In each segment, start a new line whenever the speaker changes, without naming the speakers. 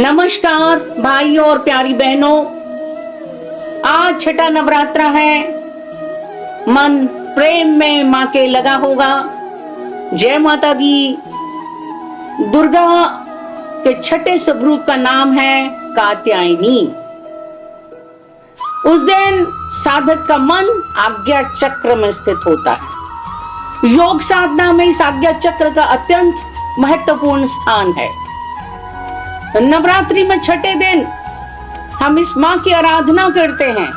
नमस्कार भाइयों और प्यारी बहनों, आज छठा नवरात्रा है। मन प्रेम में मां के लगा होगा। जय माता दी। दुर्गा के छठे स्वरूप का नाम है कात्यायनी। उस दिन साधक का मन आज्ञा चक्र में स्थित होता है। योग साधना में इस आज्ञा चक्र का अत्यंत महत्वपूर्ण स्थान है। नवरात्रि में छठे दिन हम इस मां की आराधना करते हैं।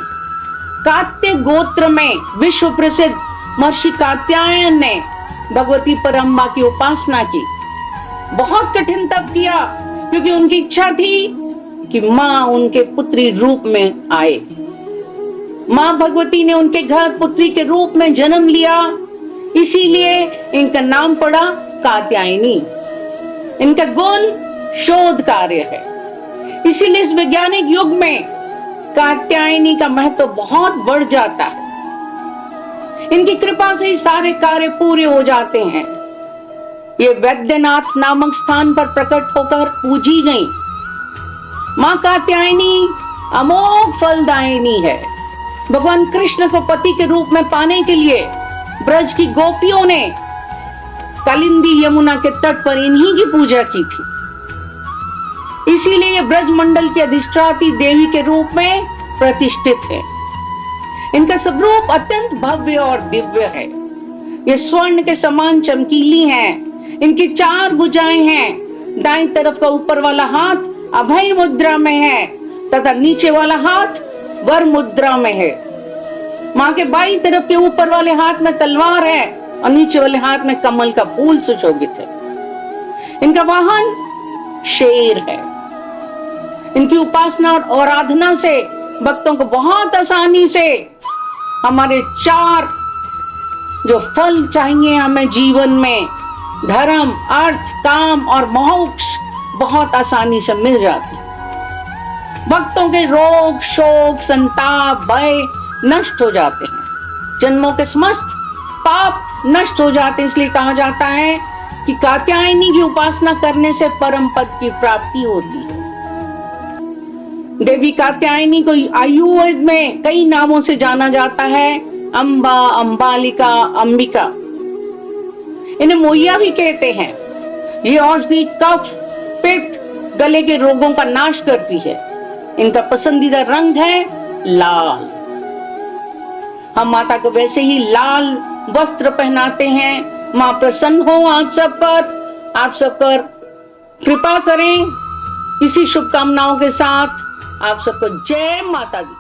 कात्य गोत्र में विश्व प्रसिद्ध महर्षि कात्यायन ने भगवती परम्बा की उपासना की। बहुत कठिन तप किया क्योंकि उनकी इच्छा थी कि मां उनके पुत्री रूप में आए। मां भगवती ने उनके घर पुत्री के रूप में जन्म लिया, इसीलिए इनका नाम पड़ा कात्यायनी। इनका गुण शोध कार्य है, इसीलिए इस वैज्ञानिक युग में कात्यायनी का महत्व बहुत बढ़ जाता है। इनकी कृपा से ही सारे कार्य पूरे हो जाते हैं। ये वैद्यनाथ नामक स्थान पर प्रकट होकर पूजी गई। मां कात्यायनी अमोघ फलदायिनी है। भगवान कृष्ण को पति के रूप में पाने के लिए ब्रज की गोपियों ने कालिंदी यमुना के तट पर इन्हीं की पूजा की थी। इसीलिए ये ब्रज मंडल की अधिष्ठात्री देवी के रूप में प्रतिष्ठित है। इनका स्वरूप अत्यंत भव्य और दिव्य है। ये स्वर्ण के समान चमकीली हैं। इनकी 4 भुजाएं हैं। दाईं तरफ का ऊपर वाला हाथ अभय मुद्रा में है तथा नीचे वाला हाथ वर मुद्रा में है। मां के बाईं तरफ के ऊपर वाले हाथ में तलवार है और नीचे वाले हाथ में कमल का फूल सुशोभित है। इनका वाहन शेर है। इनकी उपासना और आराधना से भक्तों को बहुत आसानी से हमारे 4 जो फल चाहिए हमें जीवन में, धर्म, अर्थ, काम और मोक्ष, बहुत आसानी से मिल जाती। भक्तों के रोग, शोक, संताप, भय नष्ट हो जाते हैं। जन्मों के समस्त पाप नष्ट हो जाते हैं। इसलिए कहा जाता है कि कात्यायनी की उपासना करने से परम पद की प्राप्ति होती है। देवी कात्यायनी को आयुर्वेद में कई नामों से जाना जाता है। अंबा, अंबालिका, अंबिका। इन्हें मोइया भी कहते हैं। ये औषधि कफ, पित्त, गले के रोगों का नाश करती है। इनका पसंदीदा रंग है लाल। हम माता को वैसे ही लाल वस्त्र पहनाते हैं। मां प्रसन्न हो आप सब पर कृपा करें। इसी शुभकामनाओं के साथ आप सबको जय माता दी।